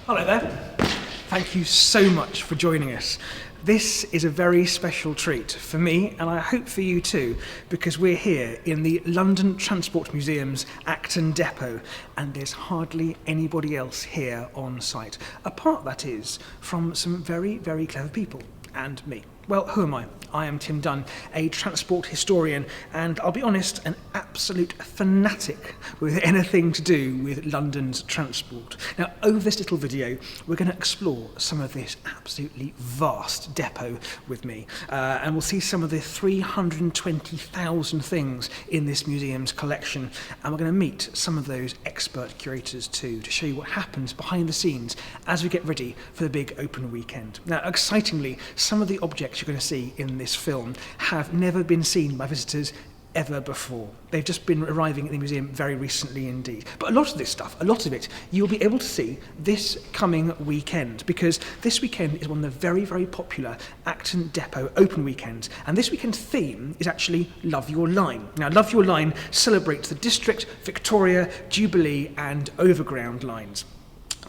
Hello there. Thank you so much for joining us. This is a very special treat for me, and I hope for you too, because we're here in the London Transport Museum's Acton depot, and there's hardly anybody else here on site, apart, that is, from some very, very clever people, and me. Well, who am I? I am Tim Dunn, a transport historian, and I'll be honest, an absolute fanatic with anything to do with London's transport. Now, over this little video, we're going to explore some of this absolutely vast depot with me, and we'll see some of the 320,000 things in this museum's collection, and we're going to meet some of those expert curators too, to show you what happens behind the scenes as we get ready for the big open weekend. Now, excitingly, some of the objects you're going to see in this film have never been seen by visitors ever before. They've just been arriving at the museum very recently indeed. But a lot of this stuff, a lot of it, you'll be able to see this coming weekend, because this weekend is one of the very, very popular Acton Depot open weekends, and this weekend's theme is actually Love Your Line. Now, Love Your Line celebrates the District, Victoria, Jubilee and Overground lines.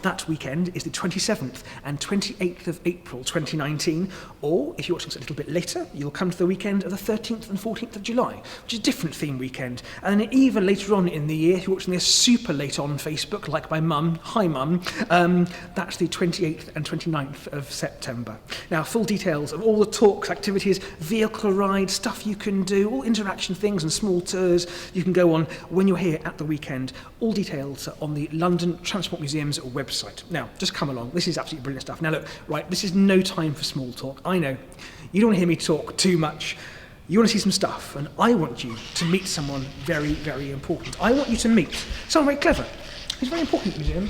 That weekend is the 27th and 28th of April 2019, or if you're watching this a little bit later, you'll come to the weekend of the 13th and 14th of July, which is a different theme weekend. And then even later on in the year, if you're watching this super late on Facebook, like my mum, hi mum, that's the 28th and 29th of September. Now, full details of all the talks, activities, vehicle rides, stuff you can do, all interaction things and small tours you can go on when you're here at the weekend. All details are on the London Transport Museum's website. Now, just come along. This is absolutely brilliant stuff. Now, look, right, this is no time for small talk. I know. You don't want to hear me talk too much. You want to see some stuff, and I want you to meet someone very, very important. I want you to meet someone very clever. Who's very important at the museum.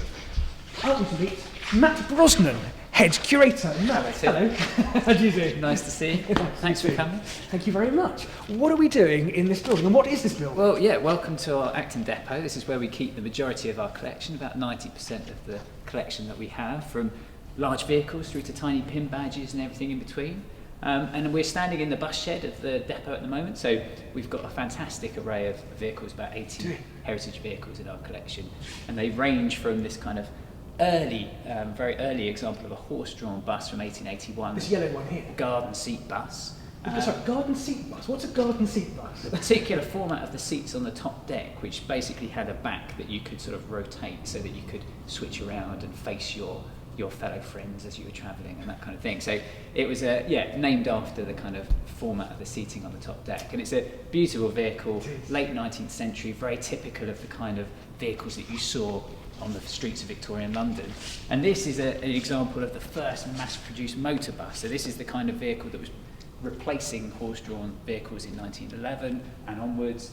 I want you to meet Matt Brosnan, head curator. Matt, hello. How do you do? Nice to see you. Thanks for coming. Thank you very much. What are we doing in this building, and what is this building? Well, yeah, welcome to our Acton depot. This is where we keep the majority of our collection, about 90% of the collection that we have, from large vehicles through to tiny pin badges and everything in between. And we're standing in the bus shed of the depot at the moment, so we've got a fantastic array of vehicles, about 80 heritage vehicles in our collection, and they range from this kind of very early example of a horse-drawn bus from 1881. This yellow one here. Garden seat bus. Sorry, garden seat bus. What's a garden seat bus? The particular format of the seats on the top deck, which basically had a back that you could sort of rotate so that you could switch around and face your fellow friends as you were travelling and that kind of thing. So it was named after the kind of format of the seating on the top deck, and it's a beautiful vehicle, late 19th century, very typical of the kind of vehicles that you saw on the streets of Victorian London. And this is an example of the first mass-produced motor bus. So this is the kind of vehicle that was replacing horse-drawn vehicles in 1911 and onwards.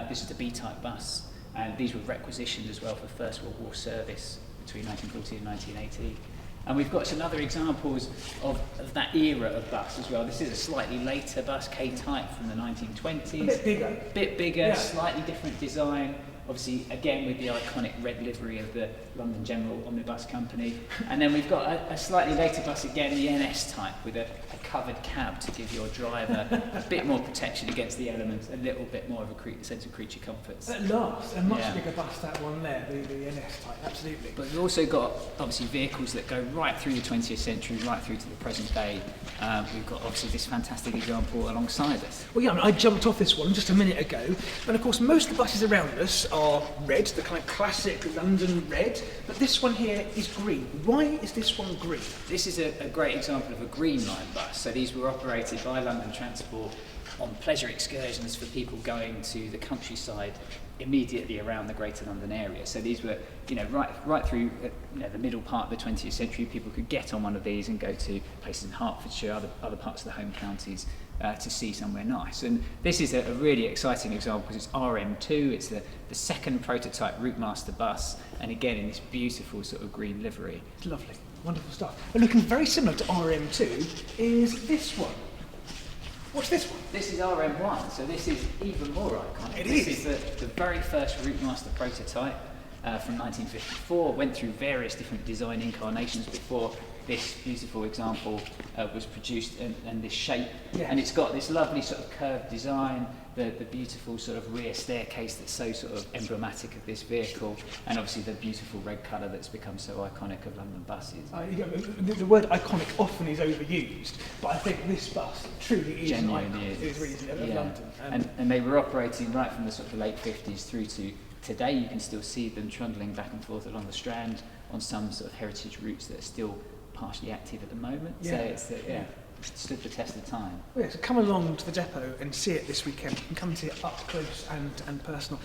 This is the B-type bus, and these were requisitioned as well for First World War service between 1940 and 1980. And we've got some other examples of that era of bus as well. This is a slightly later bus, K-type, from the 1920s. A bit bigger. Yeah. Slightly different design. Obviously, again, with the iconic red livery of the London General Omnibus Company. And then we've got a slightly later bus again, the NS type, with a covered cab to give your driver a bit more protection against the elements, a little bit more of a sense of creature comforts. At last, a much bigger bus, that one there, the NS type, absolutely. But we've also got, obviously, vehicles that go right through the 20th century, right through to the present day. We've got, obviously, this fantastic example alongside us. Well, yeah, I mean, I jumped off this one just a minute ago, and of course, most of the buses around us are red, the kind of classic London red, but this one here is green. Why is this one green? This is a great example of a green line bus. So these were operated by London Transport on pleasure excursions for people going to the countryside immediately around the Greater London area. So these were, right through the middle part of the 20th century, people could get on one of these and go to places in Hertfordshire, other parts of the home counties, to see somewhere nice. And this is a really exciting example because it's RM2, it's the second prototype Routemaster bus, and again in this beautiful sort of green livery. It's lovely, wonderful stuff. But looking very similar to RM2 is this one. What's this one? This is RM1, so this is even more iconic. It this is the very first Routemaster prototype. from 1954. Went through various different design incarnations before this beautiful example was produced, and this shape. Yes. And it's got this lovely sort of curved design, the beautiful sort of rear staircase that's so sort of emblematic of this vehicle, and obviously the beautiful red colour that's become so iconic of London buses. The word iconic often is overused, but I think this bus truly is an icon. It is really of London. And they were operating right from the sort of late 50s through to today. You can still see them trundling back and forth along the Strand on some sort of heritage routes that are still partially active at the moment. Yeah. So it's stood the test of time. Well, yeah, so come along to the depot and see it this weekend. You can come and see it up close and personal.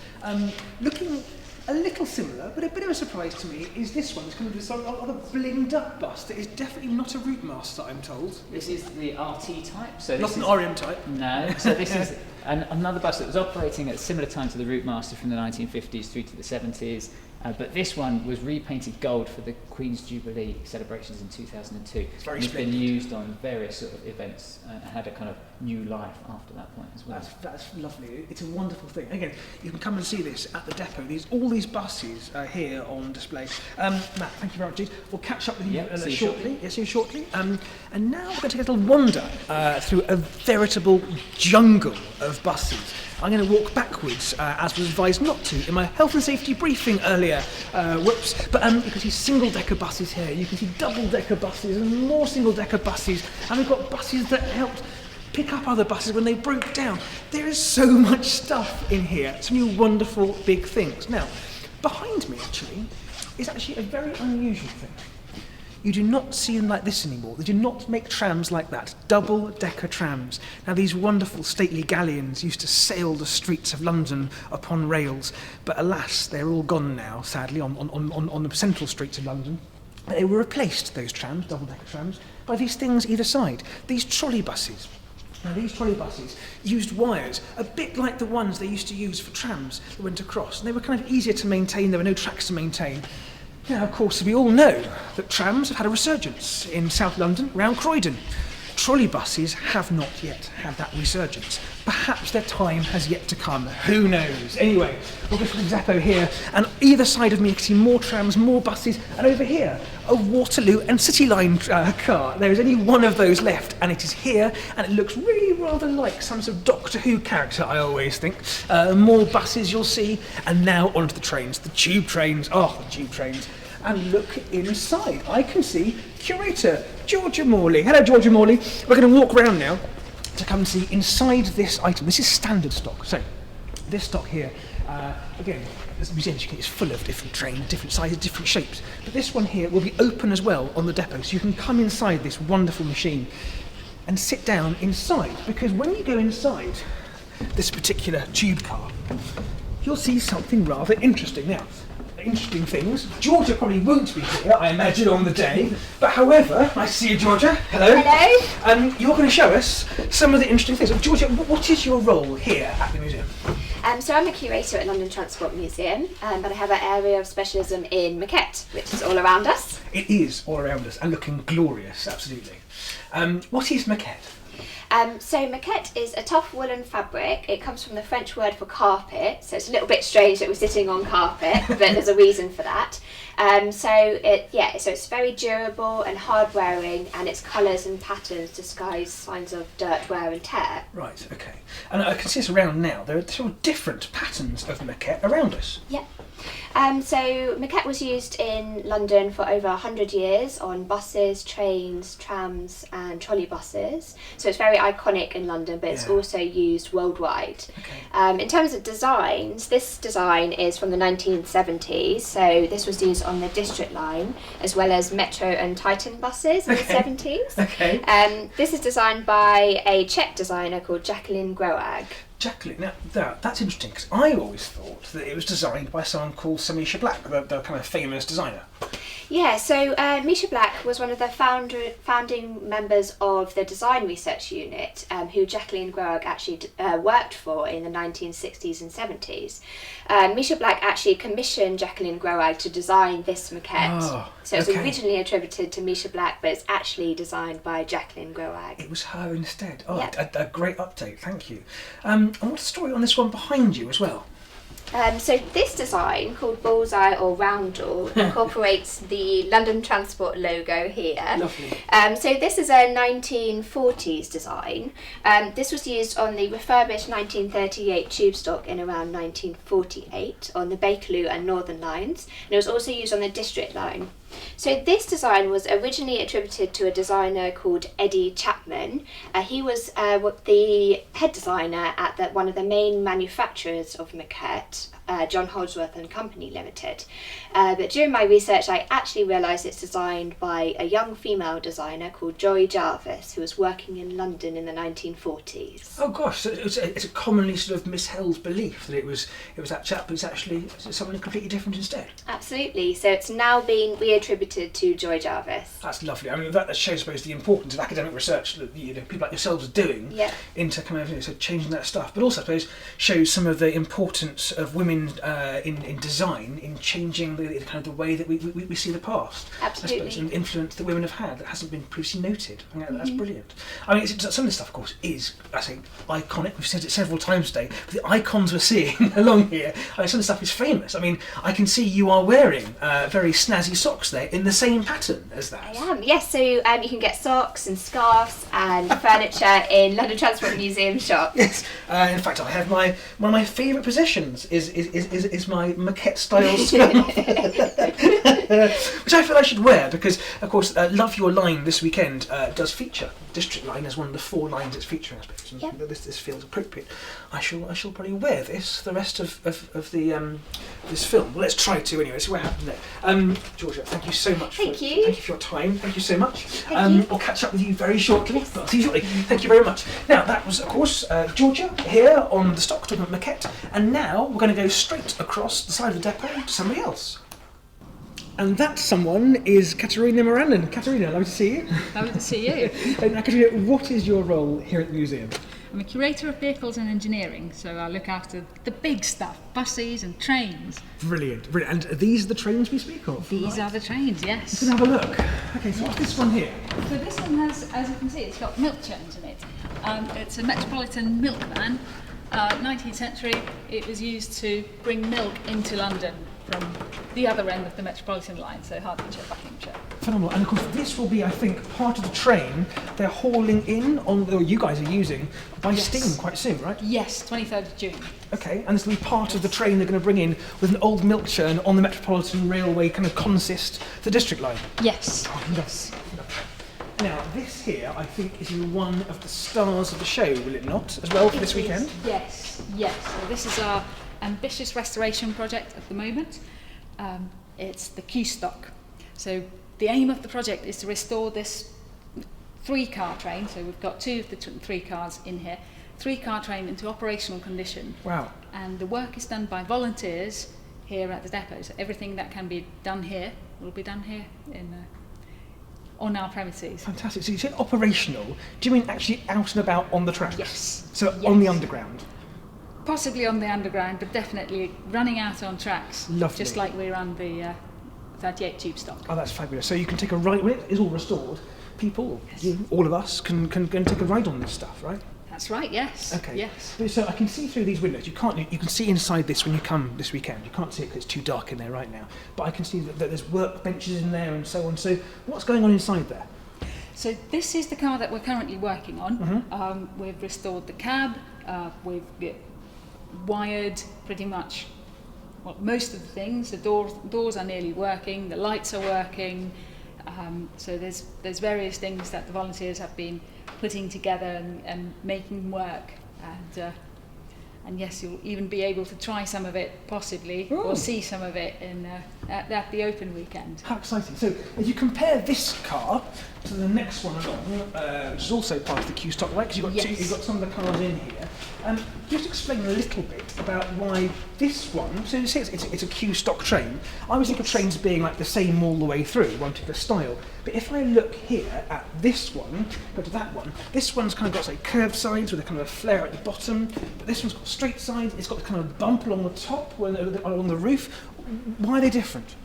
Looking a little similar, but a bit of a surprise to me, is this one. It's kind of this other blinged up bus that is definitely not a Routemaster, I'm told. This is the RT type. So not this an is, RM type. No. So this is another bus that was operating at a similar time to the Routemaster from the 1950s through to the 70s. But this one was repainted gold for the Queen's Jubilee celebrations in 2002. It's very It's splendid. been used on various sort of events and had a kind of new life after that point as well. That's lovely. It's a wonderful thing. Again, you can come and see this at the depot. All these buses are here on display. Matt, thank you very much indeed. We'll catch up with you see you shortly. Yes, see you shortly. And now we're going to take a little wander through a veritable jungle of buses. I'm going to walk backwards, as was advised not to in my health and safety briefing earlier. But you can see single-decker buses here, you can see double-decker buses and more single-decker buses, and we've got buses that helped pick up other buses when they broke down. There is so much stuff in here, some new wonderful big things. Now, behind me actually is actually a very unusual thing. You do not see them like this anymore. They do not make trams like that, double-decker trams. Now, these wonderful stately galleons used to sail the streets of London upon rails, but alas, they're all gone now, sadly, on the central streets of London. They were replaced, those trams, double-decker trams, by these things either side, these trolley buses. Now, these trolley buses used wires, a bit like the ones they used to use for trams that went across, and they were kind of easier to maintain. There were no tracks to maintain. Now, of course, we all know that trams have had a resurgence in South London, round Croydon. Trolley buses have not yet had that resurgence. Perhaps their time has yet to come. Who knows? Anyway, we'll go to the depot here, and either side of me you can see more trams, more buses, and over here, a Waterloo and City Line car. There is only one of those left, and it is here, and it looks really rather like some sort of Doctor Who character, I always think. More buses you'll see, and now onto the trains, the tube trains. Oh, the tube trains. And look inside. I can see curator Georgia Morley. Hello, Georgia Morley. We're going to walk around now to come and see inside this item. This is standard stock. So, this stock here, again, this museum is full of different trains, different sizes, different shapes. But this one here will be open as well on the depot, so you can come inside this wonderful machine and sit down inside. Because when you go inside this particular tube car, you'll see something rather interesting. Now, interesting things. Georgia probably won't be here, I imagine, on the day. But however, nice to see you, Georgia. Hello. Hello. You're going to show us some of the interesting things. Georgia, what is your role here at the museum? So I'm a curator at London Transport Museum, but I have an area of specialism in Maquette, which is all around us. It is all around us and looking glorious, absolutely. What is Maquette? So Maquette is a tough woolen fabric. It comes from the French word for carpet, so it's a little bit strange that we're sitting on carpet, but there's a reason for that. So it's very durable and hard wearing, and its colours and patterns disguise signs of dirt, wear and tear. Right, okay. And I can see us around now. There are sort of different patterns of Maquette around us. Yeah. So Maquette was used in London for over 100 years on buses, trains, trams and trolley buses. So it's very iconic in London, but it's also used worldwide. Okay. In terms of designs, this design is from the 1970s. So this was used on the District Line as well as Metro and Titan buses in the 70s. Okay. This is designed by a Czech designer called Jacqueline Groag. Jacqueline, now that's interesting because I always thought that it was designed by someone called Misha Black, the kind of famous designer. Yeah, so Misha Black was one of the founding members of the Design Research Unit, who Jacqueline Groag actually worked for in the 1960s and 70s. Misha Black actually commissioned Jacqueline Groag to design this maquette. Oh, so it's okay. originally attributed to Misha Black, but it's actually designed by Jacqueline Groag. It was her instead. Oh, Yeah. a great update, thank you. And what's the story on this one behind you as well? So this design, called Bullseye or Roundel, incorporates the London Transport logo here. Lovely. So this is a 1940s design. This was used on the refurbished 1938 tube stock in around 1948 on the Bakerloo and Northern lines, and it was also used on the District line. So this design was originally attributed to a designer called Eddie Chapman. He was the head designer at one of the main manufacturers of Maquette, John Holdsworth and Company Limited. But during my research I actually realised it's designed by a young female designer called Joy Jarvis, who was working in London in the 1940s. Oh gosh, so it's a commonly sort of misheld belief that it was that chap, but it's actually something completely different instead. Absolutely, so it's now been reattributed to Joy Jarvis. That's lovely. I mean, that shows, I suppose, the importance of academic research that people like yourselves are doing into kind of so changing that stuff, but also I suppose shows some of the importance of women in design in changing the kind of the way that we see the past. Absolutely. I suppose, and influence that women have had that hasn't been previously noted. I think that's brilliant. I mean, some of this stuff, of course, is, I think, iconic. We've said it several times today, but the icons we're seeing along here, some of the stuff is famous. I mean, I can see you are wearing very snazzy socks there in the same pattern as that. I am, yes. So you can get socks and scarves and furniture in London Transport Museum shop. Yes. In fact, I have one of my favourite possessions is my Maquette style scarf, which I feel I should wear because, of course, Love Your Line this weekend does feature District Line as one of the 4 lines it's featuring, I suppose. And this feels appropriate. I shall probably wear this for the rest of the this film. Well, let's try to anyway. See what happens there. Georgia, thank you so much. Thank you for your time. Thank you so much. Thank you. I'll catch up with you very shortly. I'll see you shortly. Thank you very much. Now that was, of course, Georgia here on the stock talking about Maquette, and now we're going to go straight across the side of the depot to somebody else. And that someone is Katerina Morandon. Katerina, lovely to see you. Lovely to see you. Now, Katerina, what is your role here at the museum? I'm a curator of vehicles and engineering, so I look after the big stuff, buses and trains. Brilliant, brilliant. And these are the trains we speak of? These are the trains, yes. Let's have a look. Okay, so what's this one here? So this one has, as you can see, it's got milk churns in it. It's a Metropolitan milk van. 19th century, it was used to bring milk into London from the other end of the Metropolitan line, so Hertfordshire, Buckinghamshire. Phenomenal. And of course, this will be, I think, part of the train they're hauling in, or you guys are using, by steam quite soon, right? Yes, 23rd of June. Okay, and this will be part of the train they're going to bring in with an old milk churn on the Metropolitan Railway kind of consist, the District line. Yes. Oh, yes. Now, this here, I think, is one of the stars of the show, will it not, as well, for this weekend? Yes, yes. So this is our ambitious restoration project at the moment. It's the Q stock. So the aim of the project is to restore this 3-car train. So we've got 2 of the 3 cars in here. 3-car train into operational condition. Wow. And the work is done by volunteers here at the depot. So everything that can be done here will be done here on our premises. Fantastic. So you said operational. Do you mean actually out and about on the tracks? Yes. So yes. On the underground? Possibly on the underground, but definitely running out on tracks. Lovely. Just like we run the 38 tube stock. Oh, that's fabulous. So you can take a ride, when it is all restored, people, you, all of us, can take a ride on this stuff, right? That's right, yes. Okay. Yes. So I can see through these windows. You can see inside this when you come this weekend. You can't see it because it's too dark in there right now. But I can see that there's workbenches in there and so on. So what's going on inside there? So this is the car that we're currently working on. Mm-hmm. We've restored the cab. We've wired pretty much most of the things. The doors are nearly working. The lights are working. So there's various things that the volunteers have been putting together and making work, and yes, you'll even be able to try some of it possibly. Ooh. Or see some of it at the open weekend. How exciting. So if you compare this car to the next one along, which is also part of the Q stock, right? Because you've got some of the cars in here. Just explain a little bit about why this one, so you say it's a Q stock train. I always think of trains being like the same all the way through, one particular style. But if I look here at this one, go to that one, this one's kind of got like curved sides with a kind of a flare at the bottom, but this one's got straight sides, it's got a kind of bump along the top, along the roof. Why are they different?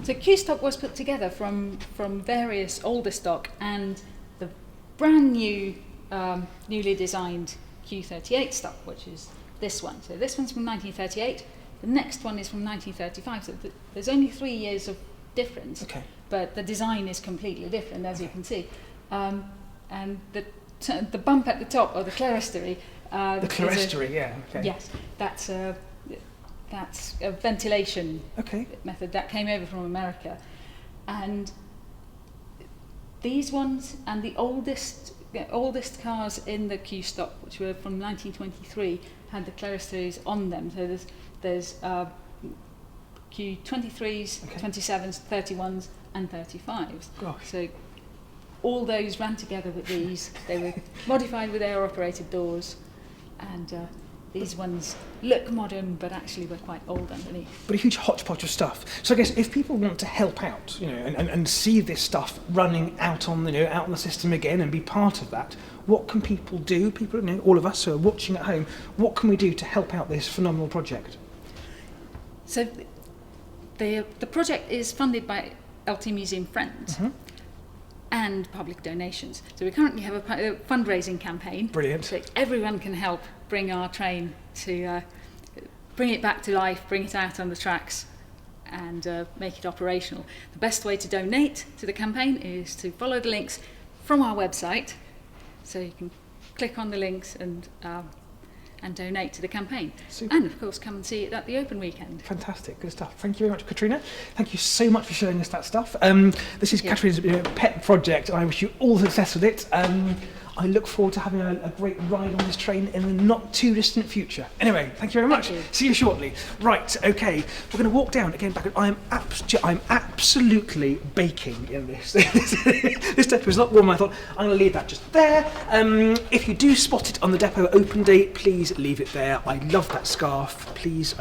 So Q stock was put together from various older stock and the brand new, newly designed Q38 stock, which is this one. So this one's from 1938. The next one is from 1935, so there's only 3 years of difference, Okay. but the design is completely different, as you can see. And the bump at the top, or the clerestory. The clerestory, yeah. Okay. Yes, that's a ventilation Okay. method that came over from America. And these ones, and the oldest cars in the Q stock, which were from 1923, had the clerestories on them. So there's Q23s, Okay. 27s, 31s, and 35s. Gosh. So all those ran together with these. They were modified with air-operated doors, and these ones look modern, but actually were quite old underneath. But a huge hodgepodge of stuff. So I guess if people want to help out, and see this stuff running out on the system again and be part of that, what can people do? People, all of us who are watching at home, what can we do to help out this phenomenal project? So the project is funded by LT Museum Friends. Mm-hmm. And public donations. So we currently have a fundraising campaign. Brilliant. So everyone can help bring our train to bring it back to life, bring it out on the tracks, and make it operational. The best way to donate to the campaign is to follow the links from our website. So you can click on the links and donate to the campaign. Super. And of course come and see it at the open weekend. Fantastic, good stuff. Thank you very much, Katrina. Thank you so much for showing us that stuff. This is Katrina's pet project, and I wish you all success with it. I look forward to having a great ride on this train in the not too distant future. Anyway, thank you very much. Thank you. See you shortly. Right, okay, we're going to walk down again back. I'm absolutely baking in this. This depot is a lot warmer. I thought I'm going to leave that just there. If you do spot it on the depot open day, please leave it there. I love that scarf. Please,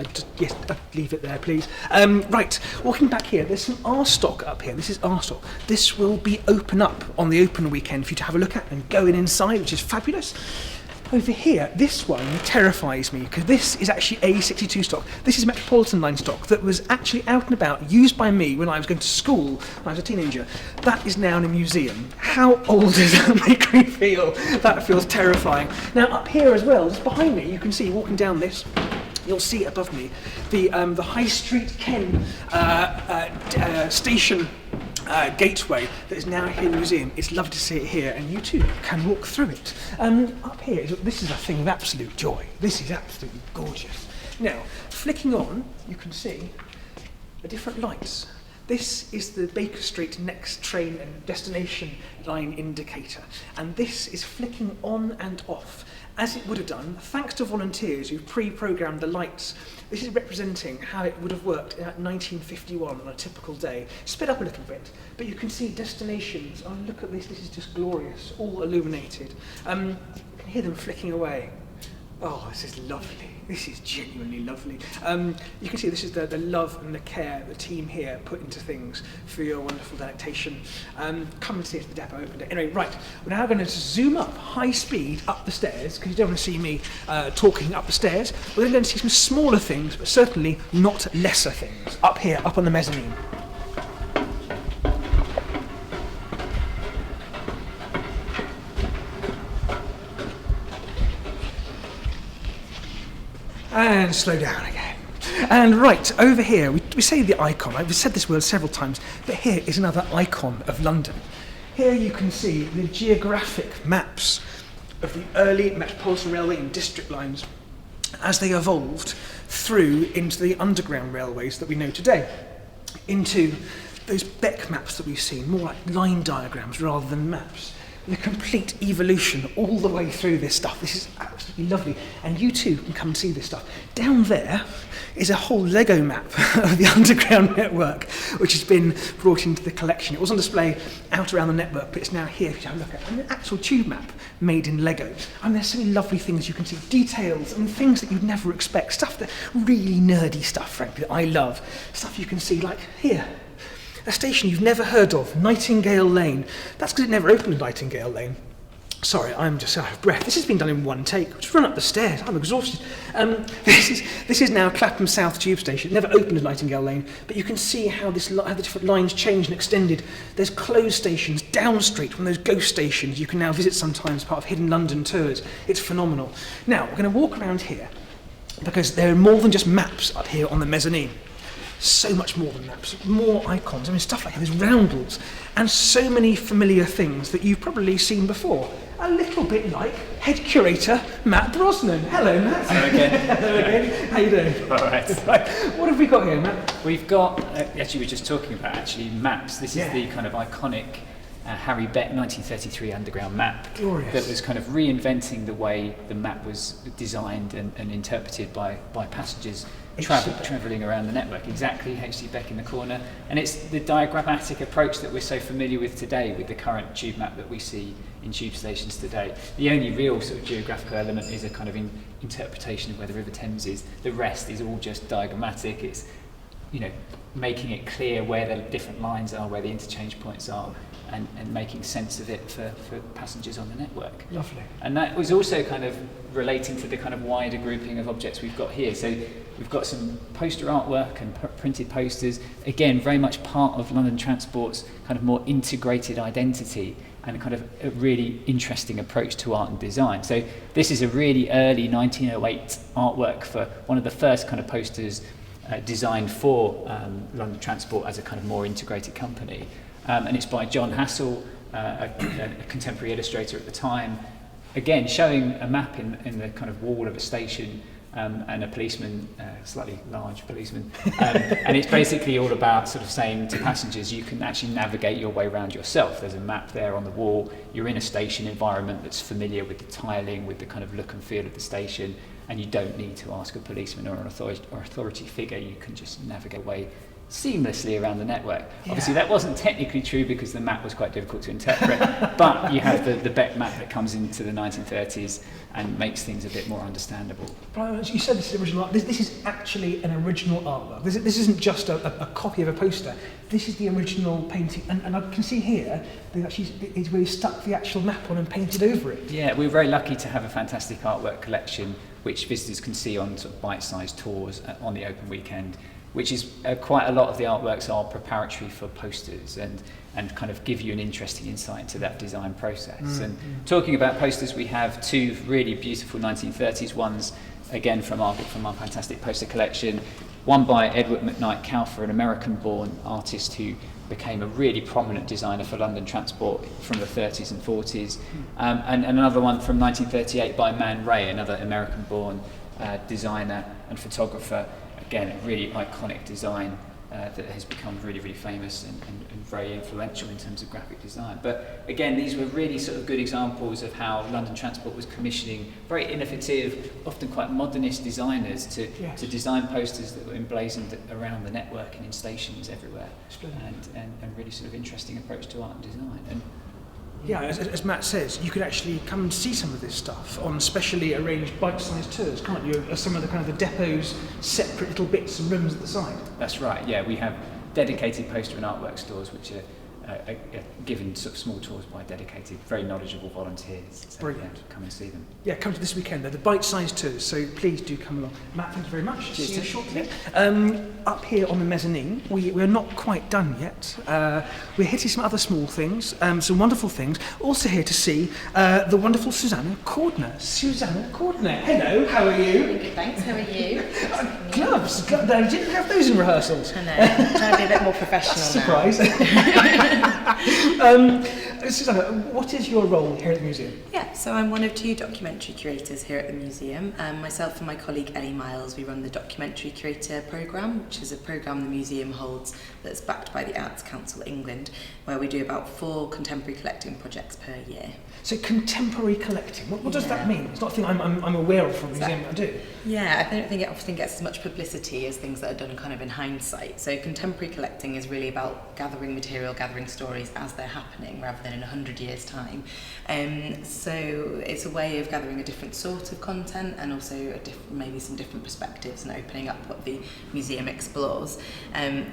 leave it there, please. Right, walking back here, there's some R stock up here. This is R stock. This will be open up on the open weekend for you to have a look at and go in inside, which is fabulous. Over here, this one terrifies me because this is actually A62 stock. This is Metropolitan line stock that was actually out and about, used by me when I was going to school when I was a teenager. That is now in a museum. How old does that make me feel? That feels terrifying. Now up here as well, just behind me, you can see walking down this, you'll see above me the High Street Ken station gateway that is now here in the museum. It's lovely to see it here, and you too can walk through it. Up here, this is a thing of absolute joy. This is absolutely gorgeous. Now, flicking on, you can see the different lights. This is the Baker Street next train and destination line indicator, and this is flicking on and off, as it would have done, thanks to volunteers who've pre-programmed the lights. This is representing how it would have worked in 1951 on a typical day. Sped up a little bit, but you can see destinations. Oh, look at this, this is just glorious, all illuminated. You can hear them flicking away. Oh, this is lovely. This is genuinely lovely. You can see this is the love and the care the team here put into things for your wonderful delectation. Come and see it at the depot open day. Anyway, right, we're now going to zoom up high speed up the stairs, because you don't want to see me talking up the stairs. We're then going to see some smaller things, but certainly not lesser things, up here, up on the mezzanine. And slow down again. And right, over here, we say the icon. I've said this word several times, but here is another icon of London. Here you can see the geographic maps of the early Metropolitan Railway and district lines as they evolved through into the underground railways that we know today, into those Beck maps that we've seen, more like line diagrams rather than maps. The complete evolution all the way through this stuff. This is absolutely lovely. And you too can come and see this stuff. Down there is a whole Lego map of the underground network, which has been brought into the collection. It was on display out around the network, but it's now here if you have a look at it. And an actual tube map made in Lego. And there's so many lovely things you can see, details and things that you'd never expect. Stuff that really nerdy stuff, frankly, that I love. Stuff you can see like here. A station you've never heard of, Nightingale Lane. That's because it never opened in Nightingale Lane. Sorry, I'm just out of breath. This has been done in one take. Just run up the stairs. I'm exhausted. This is now Clapham South Tube Station. It never opened in Nightingale Lane, but you can see how how the different lines changed and extended. There's closed stations down street, one of those ghost stations you can now visit sometimes, part of Hidden London tours. It's phenomenal. Now, we're going to walk around here. because there are more than just maps up here on the mezzanine. So much more than maps, more icons. I mean, stuff like there's roundels and so many familiar things that you've probably seen before. A little bit like head curator Matt Brosnan. Hello, Matt. Hello again. Hello again. How you doing? All right. Right. What have we got here, Matt? We've got, actually we were just talking about maps. This is the kind of iconic Harry Beck 1933 underground map. Glorious. That was kind of reinventing the way the map was designed and interpreted by passengers travelling around the network. Exactly, H.C. Beck in the corner. And it's the diagrammatic approach that we're so familiar with today with the current tube map that we see in tube stations today. The only real sort of geographical element is a kind of interpretation of where the River Thames is. The rest is all just diagrammatic. It's, making it clear where the different lines are, where the interchange points are, and making sense of it for passengers on the network. Lovely. And that was also kind of relating to the kind of wider grouping of objects we've got here. So we've got some poster artwork and printed posters, again, very much part of London Transport's kind of more integrated identity and kind of a really interesting approach to art and design. So this is a really early 1908 artwork for one of the first kind of posters designed for London Transport as a kind of more integrated company. And it's by John Hassell, a contemporary illustrator at the time, again showing a map in the kind of wall of a station and a policeman, slightly large policeman, and it's basically all about sort of saying to passengers, you can actually navigate your way around yourself. There's a map there on the wall, you're in a station environment that's familiar with the tiling, with the kind of look and feel of the station, and you don't need to ask a policeman or an authority figure, you can just navigate away seamlessly around the network. Yeah. Obviously that wasn't technically true because the map was quite difficult to interpret, but you have the Beck map that comes into the 1930s and makes things a bit more understandable. But you said this is original art. This is actually an original artwork. This isn't just a copy of a poster. This is the original painting, and I can see here they've actually it's really stuck the actual map on and painted over it. Yeah, we're very lucky to have a fantastic artwork collection which visitors can see on sort of bite-sized tours on the open weekend, which is quite a lot of the artworks are preparatory for posters and kind of give you an interesting insight into that design process. And talking about posters, we have two really beautiful 1930s ones, again from our fantastic poster collection. One by Edward McKnight Calfer, an American-born artist who became a really prominent designer for London Transport from the 30s and 40s. And another one from 1938 by Man Ray, another American-born designer and photographer. Again, a really iconic design that has become really, really famous and very influential in terms of graphic design. But again, these were really sort of good examples of how London Transport was commissioning very innovative, often quite modernist designers to design posters that were emblazoned around the network and in stations everywhere. And really sort of interesting approach to art and design. And yeah, as Matt says, you could actually come and see some of this stuff on specially arranged bite-sized tours, can't you? Some of the kind of the depot's separate little bits and rooms at the side. That's right, yeah. We have dedicated poster and artwork stores which are given sort of small tours by dedicated, very knowledgeable volunteers. So, brilliant. Yeah, come and see them. Yeah, come to this weekend. They're the bite-sized tours, so please do come along. Matt, thank you very much. Cheers. See you shortly. Up here on the mezzanine, we're not quite done yet. We're hitting some other small things, some wonderful things. Also here to see the wonderful Susanna Cordner. Susanna Cordner, hello, how are you? Good, thanks. How are you? Gloves. They didn't have those in rehearsals. I know. I'm trying to be a bit more professional now. Surprise. Susanna, what is your role here at the museum? Yeah, so I'm one of two documentary curators here at the museum. Myself and my colleague Ellie Miles, we run the Documentary Curator Programme, which is a programme the museum holds that's backed by the Arts Council England, where we do about 4 contemporary collecting projects per year. So contemporary collecting, what does that mean? It's not a thing I'm aware of from the museum I do. Yeah, I don't think it often gets as much publicity as things that are done kind of in hindsight. So contemporary collecting is really about gathering material, gathering stories as they're happening rather than in 100 years' time. So it's a way of gathering a different sort of content and also maybe some different perspectives and opening up what the museum explores.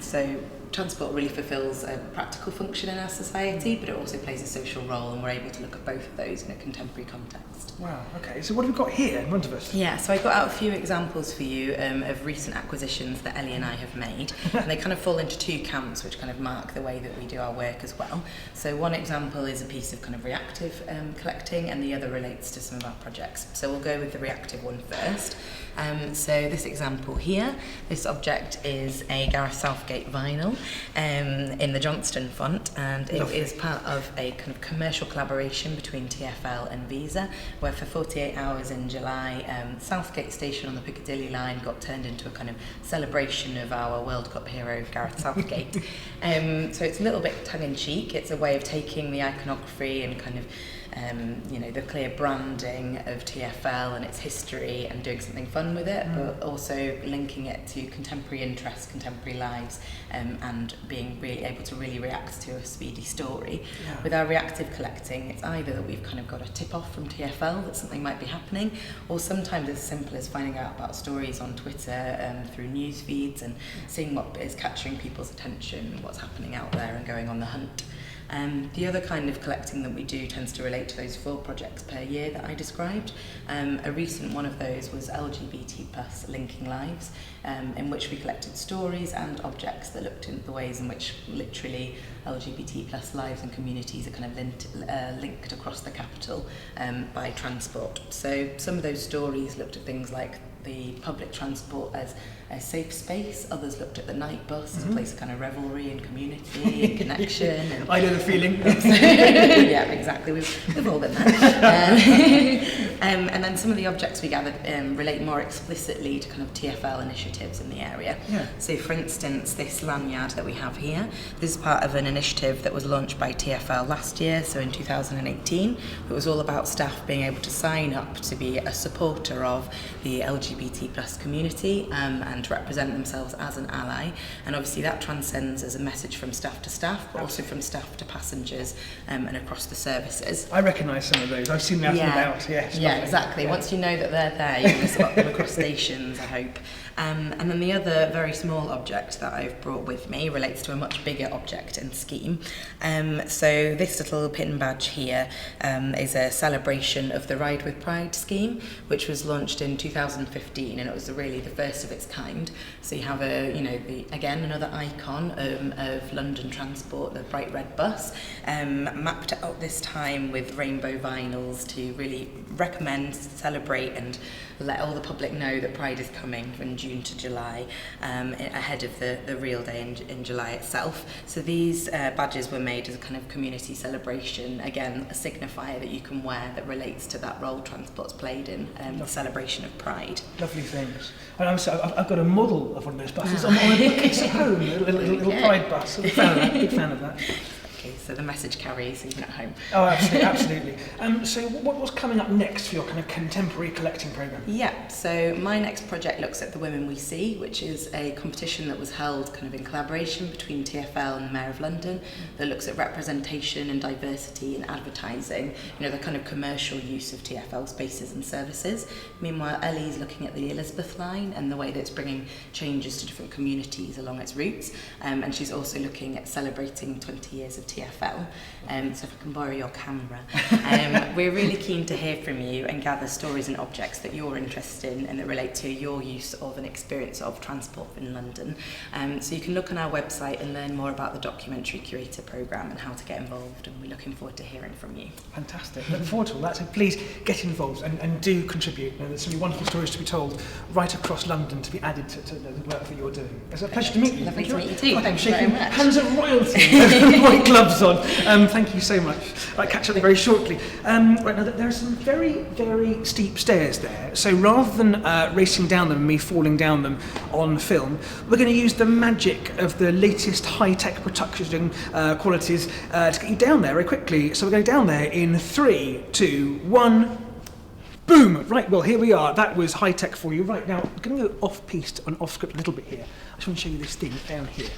So transport really fulfills a practical function in our society, but it also plays a social role, and we're able to look at both of those in a contemporary context. Wow, okay, so what have we got here in front of us? Yeah, so I got out a few examples for you of recent acquisitions that Ellie and I have made, and they kind of fall into two camps which kind of mark the way that we do our work as well. So one example is a piece of kind of reactive collecting, and the other relates to some of our projects. So we'll go with the reactive one first. So this example here, this object is a Gareth Southgate vinyl in the Johnston font, and it is part of a kind of commercial collaboration between TfL and Visa, where for 48 hours in July, Southgate station on the Piccadilly line got turned into a kind of celebration of our World Cup hero Gareth Southgate. So it's a little bit tongue-in-cheek. It's a way of taking the iconography and kind of the clear branding of TfL and its history and doing something fun with it, but also linking it to contemporary interests, contemporary lives, and being really able to really react to a speedy story. Yeah. With our reactive collecting, it's either that we've kind of got a tip-off from TfL that something might be happening, or sometimes as simple as finding out about stories on Twitter through news feeds and seeing what is capturing people's attention, what's happening out there, and going on the hunt. The other kind of collecting that we do tends to relate to those 4 projects per year that I described. A recent one of those was LGBT plus linking lives, in which we collected stories and objects that looked into the ways in which literally LGBT plus lives and communities are kind of linked across the capital by transport. So some of those stories looked at things like the public transport as a safe space. Others looked at the night bus as a place of kind of revelry and community and connection. And I know the feeling. Yeah, exactly. We've all been there. And then some of the objects we gathered relate more explicitly to kind of TfL initiatives in the area. Yeah. So for instance, this Slum Yard that we have here, this is part of an initiative that was launched by TfL last year, so in 2018. It was all about staff being able to sign up to be a supporter of the LGBT plus community and represent themselves as an ally. And obviously that transcends as a message from staff to staff, but also from staff to passengers and across the services. I recognise some of those. I've seen them out and about. Yeah, exactly. Yeah. Once you know that they're there, you can spot them across stations, I hope. And then the other very small object that I've brought with me relates to a much bigger object and scheme. So this little pin badge here is a celebration of the Ride with Pride scheme, which was launched in 2015, and it was really the first of its kind. So you have again another icon of London transport, the bright red bus, mapped out this time with rainbow vinyls to really recommend, celebrate, and let all the public know that Pride is coming from June to July, ahead of the real day in July itself. So these badges were made as a kind of community celebration, again a signifier that you can wear that relates to that role transport's played in the celebration of Pride. Lovely things. And I've got a model of one of those buses on my bookcase at home, a little Pride bus. Big fan of that. So the message carries even at home. Oh, absolutely. So what's coming up next for your kind of contemporary collecting programme? Yeah, so my next project looks at The Women We See, which is a competition that was held kind of in collaboration between TfL and the Mayor of London that looks at representation and diversity in advertising, the kind of commercial use of TfL spaces and services. Meanwhile, Ellie's looking at the Elizabeth line and the way that it's bringing changes to different communities along its routes, and she's also looking at celebrating 20 years of TfL. So if I can borrow your camera. We're really keen to hear from you and gather stories and objects that you're interested in and that relate to your use of an experience of transport in London. So you can look on our website and learn more about the documentary curator programme and how to get involved, and we're looking forward to hearing from you. Fantastic. Look forward to all that. So please get involved and do contribute. There's so many wonderful stories to be told right across London to be added to the work that you're doing. It's a pleasure to meet you. Lovely to meet you too. Thank you very much. Hands of royalty, white gloves on. Thank you so much. I'll catch up very shortly. Right now, there are some very, very steep stairs there. So rather than racing down them and me falling down them on film, we're going to use the magic of the latest high-tech production qualities to get you down there very quickly. So we're going down there in 3, 2, 1. Boom! Right, well, here we are. That was high-tech for you. Right, now, I'm going to go off-piste and off-script a little bit here. I just want to show you this thing down here.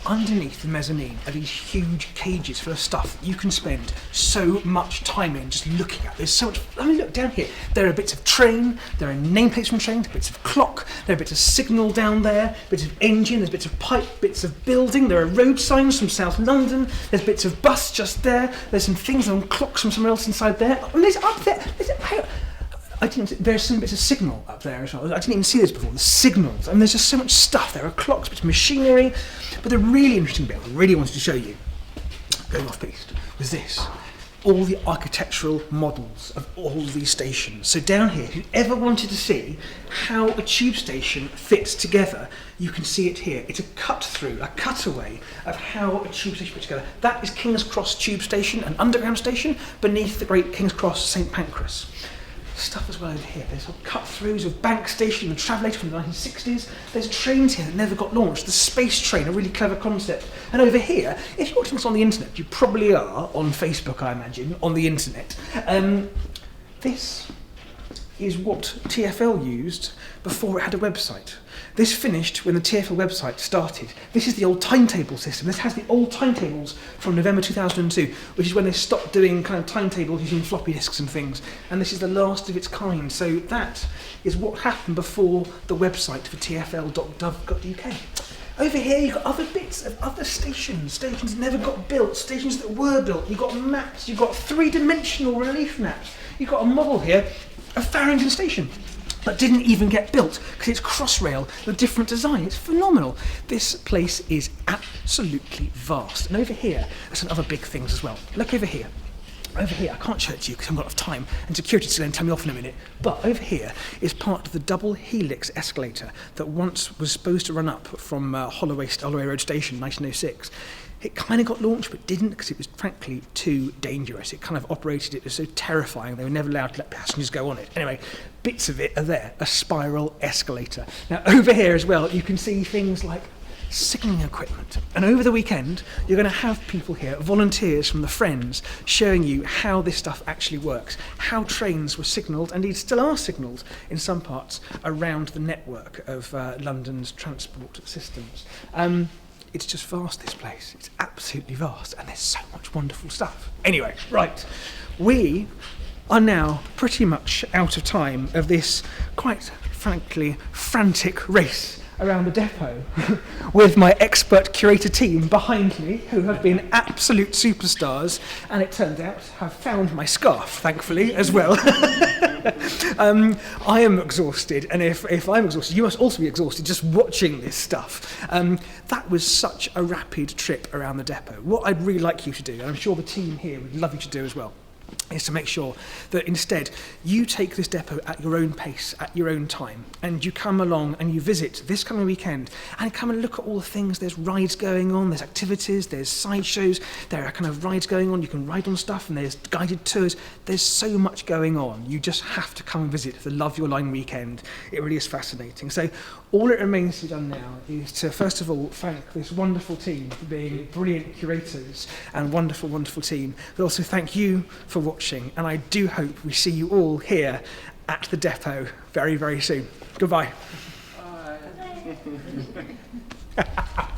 Underneath the mezzanine are these huge cages full of stuff that you can spend so much time in just looking at. There's so much. I mean, look down here. There are bits of train, there are nameplates from trains, bits of clock, there are bits of signal down there, bits of engine, there's bits of pipe, bits of building, there are road signs from South London, there's bits of bus just there, there's some things on clocks from somewhere else inside there. And there's up there. There's some bits of signal up there as well. I didn't even see this before, the signals. I mean, there's just so much stuff. There are clocks, bits of machinery. But the really interesting bit I really wanted to show you, going off piste, was this. All the architectural models of all these stations. So down here, if you ever wanted to see how a tube station fits together, you can see it here. It's a cut-through, a cutaway of how a tube station fits together. That is King's Cross Tube Station, an underground station, beneath the great King's Cross St Pancras. Stuff as well over here. There's cut-throughs of Bank Station and Travelator from the 1960s. There's trains here that never got launched. The space train, a really clever concept. And over here, if you're watching this on the internet, you probably are on Facebook, I imagine, on the internet. This is what TfL used before it had a website. This finished when the TfL website started. This is the old timetable system. This has the old timetables from November 2002, which is when they stopped doing kind of timetables using floppy disks and things. And this is the last of its kind. So that is what happened before the website for tfl.gov.uk. Over here, you've got other bits of other stations. Stations never got built, stations that were built. You've got maps, you've got three-dimensional relief maps. You've got a model here of Farringdon Station that didn't even get built because it's Crossrail with a different design. It's phenomenal. This place is absolutely vast. And over here are some other big things as well. Look over here. Over here, I can't show it to you because I haven't got enough time, and security is going to tell me off in a minute, but over here is part of the double Helix escalator that once was supposed to run up from Holloway Road Station in 1906. It kind of got launched but didn't because it was frankly too dangerous. It kind of operated, it was so terrifying, they were never allowed to let passengers go on it. Anyway, bits of it are there, a spiral escalator. Now over here as well, you can see things like signalling equipment. And over the weekend, you're going to have people here, volunteers from the Friends, showing you how this stuff actually works, how trains were signalled, and indeed still are signalled in some parts around the network of London's transport systems. It's just vast, this place. It's absolutely vast, and there's so much wonderful stuff. Anyway, right, we are now pretty much out of time of this quite frankly frantic race around the depot with my expert curator team behind me, who have been absolute superstars, and it turned out have found my scarf, thankfully, as well. I am exhausted, and if I'm exhausted, you must also be exhausted just watching this stuff. That was such a rapid trip around the depot. What I'd really like you to do, and I'm sure the team here would love you to do as well, is to make sure that instead you take this depot at your own pace, at your own time, and you come along and you visit this coming weekend and come and look at all the things. There's rides going on, there's activities, there's sideshows, there are kind of rides going on, you can ride on stuff, and there's guided tours. There's so much going on. You just have to come and visit the Love Your Line weekend. It really is fascinating. So all it remains to be done now is to first of all thank this wonderful team for being brilliant curators and wonderful, wonderful team, but also thank you for watching, and I do hope we see you all here at the depot very, very soon. Goodbye. Bye.